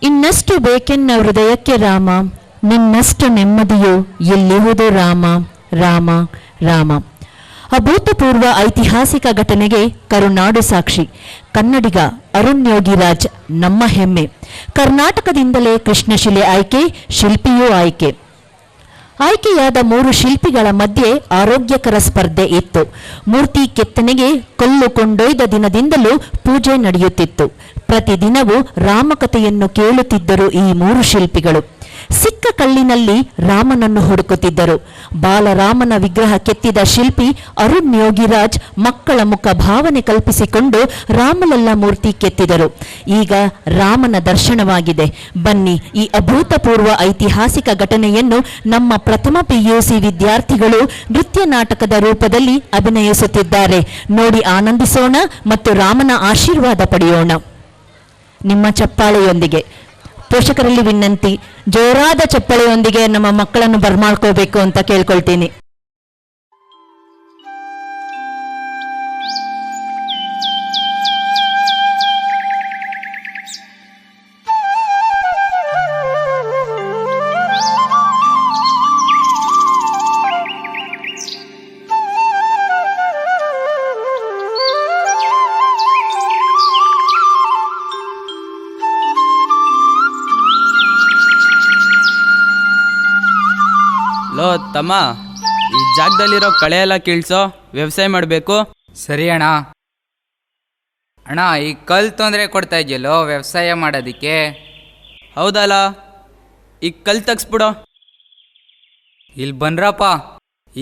ಇನ್ನಷ್ಟು ಬೇಕೆನ್ನ ಹೃದಯಕ್ಕೆ ರಾಮ, ನಿನ್ನಷ್ಟು ನೆಮ್ಮದಿಯು ಎಲ್ಲಿಹುದು ರಾಮ ರಾಮ ರಾಮ. ಅಭೂತಪೂರ್ವ ಐತಿಹಾಸಿಕ ಘಟನೆಗೆ ಕರುನಾಡು ಸಾಕ್ಷಿ. ಕನ್ನಡಿಗ ಅರುಣ್ ಯೋಗಿರಾಜ್ ನಮ್ಮ ಹೆಮ್ಮೆ. ಕರ್ನಾಟಕದಿಂದಲೇ ಕೃಷ್ಣಶಿಲೆ ಆಯ್ಕೆ, ಶಿಲ್ಪಿಯೂ ಆಯ್ಕೆ. ಆಯ್ಕೆಯಾದ 3 ಶಿಲ್ಪಿಗಳ ಮಧ್ಯೆ ಆರೋಗ್ಯಕರ ಸ್ಪರ್ಧೆ ಇತ್ತು. ಮೂರ್ತಿ ಕೆತ್ತನೆಗೆ ಕಲ್ಲು ಕೊಂಡೊಯ್ದ ದಿನದಿಂದಲೂ ಪೂಜೆ ನಡೆಯುತ್ತಿತ್ತು. ಪ್ರತಿದಿನವೂ ರಾಮಕಥೆಯನ್ನು ಕೇಳುತ್ತಿದ್ದರು ಈ 3 ಶಿಲ್ಪಿಗಳು. ಸಿಕ್ಕ ಕಲ್ಲಿನಲ್ಲಿ ರಾಮನನ್ನು ಹುಡುಕುತ್ತಿದ್ದರು. ಬಾಲರಾಮನ ವಿಗ್ರಹ ಕೆತ್ತಿದ ಶಿಲ್ಪಿ ಅರುಣ್ ಯೋಗಿರಾಜ್ ಮಕ್ಕಳ ಮುಖ ಭಾವನೆ ಕಲ್ಪಿಸಿಕೊಂಡು ರಾಮಲಲ್ಲ ಮೂರ್ತಿ ಕೆತ್ತಿದರು. ಈಗ ರಾಮನ ದರ್ಶನವಾಗಿದೆ. ಬನ್ನಿ, ಈ ಅಭೂತಪೂರ್ವ ಐತಿಹಾಸಿಕ ಘಟನೆಯನ್ನು ನಮ್ಮ ಪ್ರಥಮ PUC ವಿದ್ಯಾರ್ಥಿಗಳು ನೃತ್ಯ ನಾಟಕದ ರೂಪದಲ್ಲಿ ಅಭಿನಯಿಸುತ್ತಿದ್ದಾರೆ. ನೋಡಿ ಆನಂದಿಸೋಣ ಮತ್ತು ರಾಮನ ಆಶೀರ್ವಾದ ಪಡೆಯೋಣ. ನಿಮ್ಮ ಚಪ್ಪಾಳೆಯೊಂದಿಗೆ ಪೋಷಕರಲ್ಲಿ ವಿನಂತಿ, ಜೋರಾದ ಚಪ್ಪಾಳೆಯೊಂದಿಗೆ ನಮ್ಮ ಮಕ್ಕಳನ್ನು ಬರ್ಮಾಡ್ಕೋಬೇಕು ಅಂತ ಕೇಳ್ಕೊಳ್ತೀನಿ. ಲೋ ತಮ್ಮ, ಈ ಜಾಗದಲ್ಲಿರೋ ಕಳೆ ಎಲ್ಲ ಕೀಳ್ಸೋ, ವ್ಯವಸಾಯ ಮಾಡಬೇಕು. ಸರಿ ಅಣ್ಣ. ಅಣ್ಣ, ಈ ಕಲ್ಲು ತೊಂದರೆ ಕೊಡ್ತಾ ಇದೆಯಲ್ಲೋ ವ್ಯವಸಾಯ ಮಾಡೋದಕ್ಕೆ. ಹೌದಲ್ಲ, ಈಗ ಕಲ್ಲು ತೆಗ್ಸ್ಬಿಡೋ. ಇಲ್ಲಿ ಬನ್ರಪ್ಪ,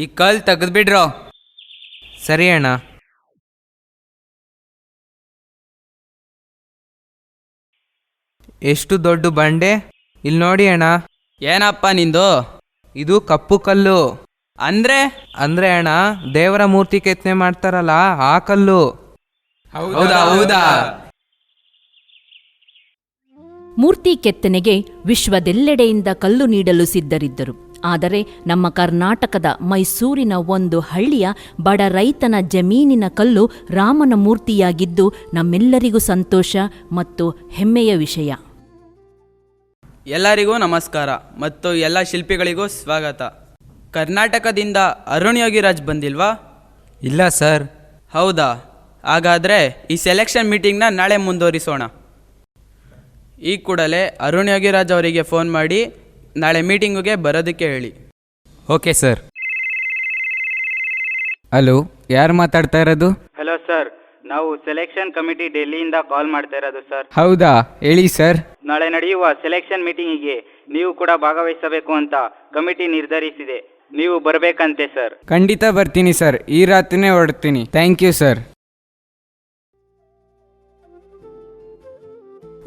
ಈ ಕಲ್ಲು ತೆಗೆದ್ಬಿಡ್ರೋ. ಸರಿ ಅಣ್ಣ. ಎಷ್ಟು ದೊಡ್ಡ ಬಂಡೆ, ಇಲ್ಲಿ ನೋಡಿ ಅಣ್ಣ. ಏನಪ್ಪ ನಿಂದು? ಇದು ಕಪ್ಪು ಕಲ್ಲು. ಅಂದ್ರೆ ಅಣ್ಣ, ದೇವರ ಮೂರ್ತಿ ಕೆತ್ತನೆ ಮಾಡ್ತಾರಲ್ಲ ಆ ಕಲ್ಲು. ಹೌದಾ ಹೌದಾ. ಮೂರ್ತಿ ಕೆತ್ತನೆಗೆ ವಿಶ್ವದೆಲ್ಲೆಡೆಯಿಂದ ಕಲ್ಲು ನೀಡಲು ಸಿದ್ಧರಿದ್ದರು. ಆದರೆ ನಮ್ಮ ಕರ್ನಾಟಕದ ಮೈಸೂರಿನ ಒಂದು ಹಳ್ಳಿಯ ಬಡ ರೈತನ ಜಮೀನಿನ ಕಲ್ಲು ರಾಮನ ಮೂರ್ತಿಯಾಗಿದ್ದು ನಮ್ಮೆಲ್ಲರಿಗೂ ಸಂತೋಷ ಮತ್ತು ಹೆಮ್ಮೆಯ ವಿಷಯ. ಎಲ್ಲರಿಗೂ ನಮಸ್ಕಾರ ಮತ್ತು ಎಲ್ಲ ಶಿಲ್ಪಿಗಳಿಗೂ ಸ್ವಾಗತ. ಕರ್ನಾಟಕದಿಂದ ಅರುಣ್ ಯೋಗಿರಾಜ್ ಬಂದಿಲ್ವಾ? ಇಲ್ಲ ಸರ್. ಹೌದಾ? ಹಾಗಾದರೆ ಈ ಸೆಲೆಕ್ಷನ್ ಮೀಟಿಂಗ್ನ ನಾಳೆ ಮುಂದುವರಿಸೋಣ. ಈ ಕೂಡಲೇ ಅರುಣ್ ಯೋಗಿರಾಜ್ ಅವರಿಗೆ ಫೋನ್ ಮಾಡಿ ನಾಳೆ ಮೀಟಿಂಗಿಗೆ ಬರೋದಕ್ಕೆ ಹೇಳಿ. Okay sir. ಹಲೋ, ಯಾರು ಮಾತಾಡ್ತಾ ಇರೋದು? ಹಲೋ ಸರ್, ನಾವು ಸೆಲೆಕ್ಷನ್ ಕಮಿಟಿ ಡೆಲ್ಲಿಯಿಂದ ಕಾಲ್ ಮಾಡ್ತಾ ಇರೋದು ಸರ್. ಹೌದಾ, ಹೇಳಿ ಸರ್. ನಾಳೆ ನಡೆಯುವ ಸೆಲೆಕ್ಷನ್ ಮೀಟಿಂಗಿಗೆ ನೀವು ಕೂಡ ಭಾಗವಹಿಸಬೇಕು ಅಂತ ಕಮಿಟಿ ನಿರ್ಧರಿಸಿದೆ. ನೀವು ಬರಬೇಕಂತೆ ಸರ್. ಖಂಡಿತ ಬರ್ತೀನಿ ಸರ್, ಈ ರಾತ್ರಿನೇ ಹೊರಡ್ತೀನಿ. Thank you sir.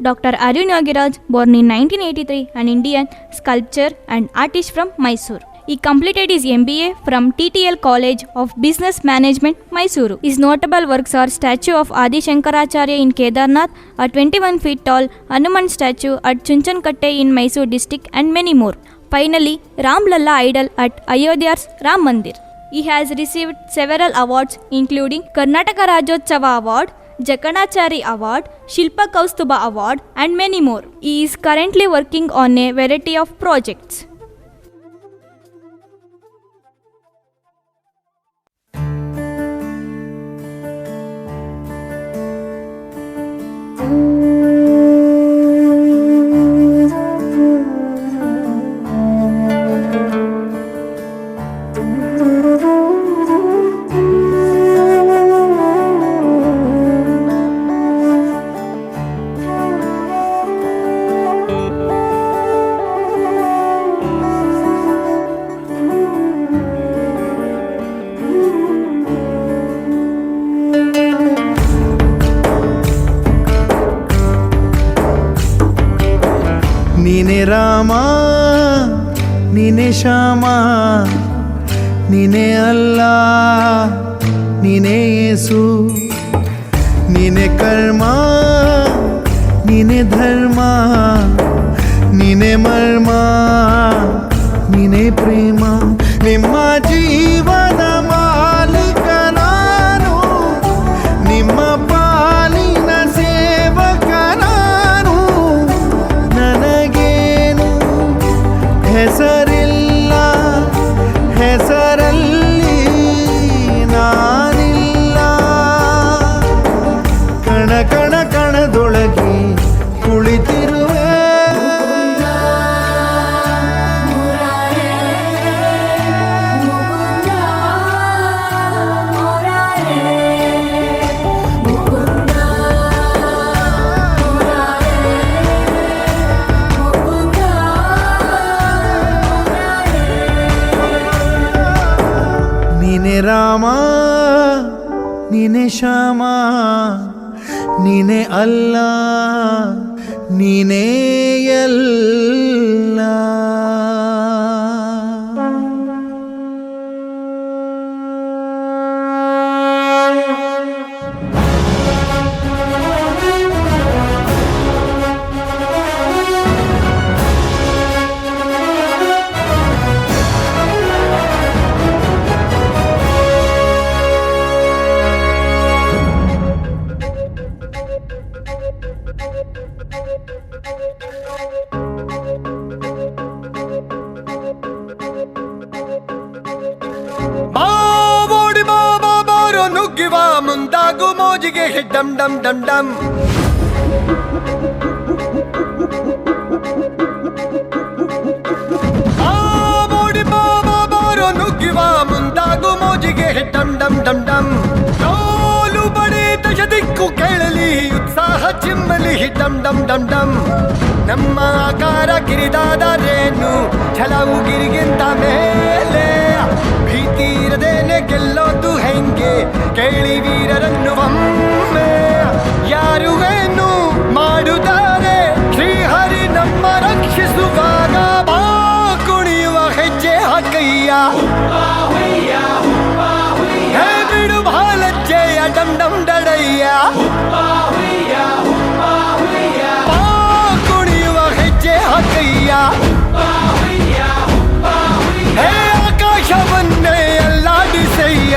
Dr. Arun Yogiraj, born in 1983, an Indian sculptor and artist from Mysore. He completed his MBA from TTL College of Business Management, Mysuru. His notable works are statue of Adi Shankaracharya in Kedarnath, a 21 feet tall Hanuman statue at Chunchankette in Mysore district, and many more. Finally, Ram Lalla idol at Ayodhya's Ram Mandir. He has received several awards including Karnataka Rajyotsava Award, Jakanachari Award, Shilpa Kaustuba Award, and many more. He is currently working on a variety of projects. ನೀನೆ ರಾಮ, ನೀನೆ ಶ್ಯಾಮ, ನೀನೆ ಅಲ್ಲ, ನೀನೆ ಯೇಸು, ನೀನೆ ಕರ್ಮ, ನೀನೆ ಧರ್ಮ, ನೀನೆ ಮರ್ಮ, ನೀನೆ ಪ್ರೇಮ. ನಿಮ್ಮ ಜೀವನ ಮಾಲೀಕ ನಾನು, ನಿಮ್ಮ ಪಾಲಿನ ಸೇವಕ ನಾನು. ನೀನೆ ಶ್ಯಾಮ ನೀನೆ ಅಲ್ಲ ನೀನೇ ಎಲ್ಲ. ಬಾವೋಡಿ ಬಾಬಾ ಬಾರೋ ನುಗ್ಗಿವ ಮುಂದಾಗು ಮೋಜಿಗೆ ಡಮ್ ಡಮ್ ಡಮ್ ಡಮ್. ಬಾವೋಡಿ ಬಾಬಾ ಬಾರೋ ನುಗ್ಗಿವ ಮುಂದಾಗು ಮೋಜಿಗೆ ಡಮ್ ಡಮ್ ಡಮ್ ಡಮ್. ಡೋಲು ಬಡಿ ದಶ ದಿಕ್ಕು ಕೇಳಲಿ ಉತ್ಸಾಹ ಚಿಮ್ಮಲಿ ಡಮ್ ಡಮ್ ಡಮ್ ಡಮ್. ನಮ್ಮ ಆಕಾರ ಕಿರಿದಾದರೇನು ಛಲವು ಗಿರಿಗಿಂತ ಮೇಲೆ. ಭೀತಿ ಇರದೇನೆ ಗೆಲ್ಲೋದು ಹೆಂಗೆ ಕೇಳಿ ವೀರರನ್ನು ಒಮ್ಮೆ. ಯಾರು ಏನು ಮಾಡುತ್ತಾರೆ ಶ್ರೀಹರಿ ನಮ್ಮ ರಕ್ಷಿಸುವಾಗ. ಬಾ ಕುಣಿಯುವ ಹೆಜ್ಜೆ ಹಾಕಯ್ಯ ಹೇ ಬಿಡು ಭಾಲಜ್ಜೆಯ ಡಮ್ ಡಮ್ ಡಡಯ್ಯ. ಬಾ ಕುಣಿಯುವ ಹೆಜ್ಜೆ ಹಾಕಯ್ಯ ಹೇ ಆಕಾಶವನ್ನೇ ಅಲ್ಲಾಡಿಸಯ್ಯ.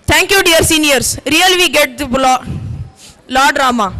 Thank you, dear seniors. Really we get the law drama.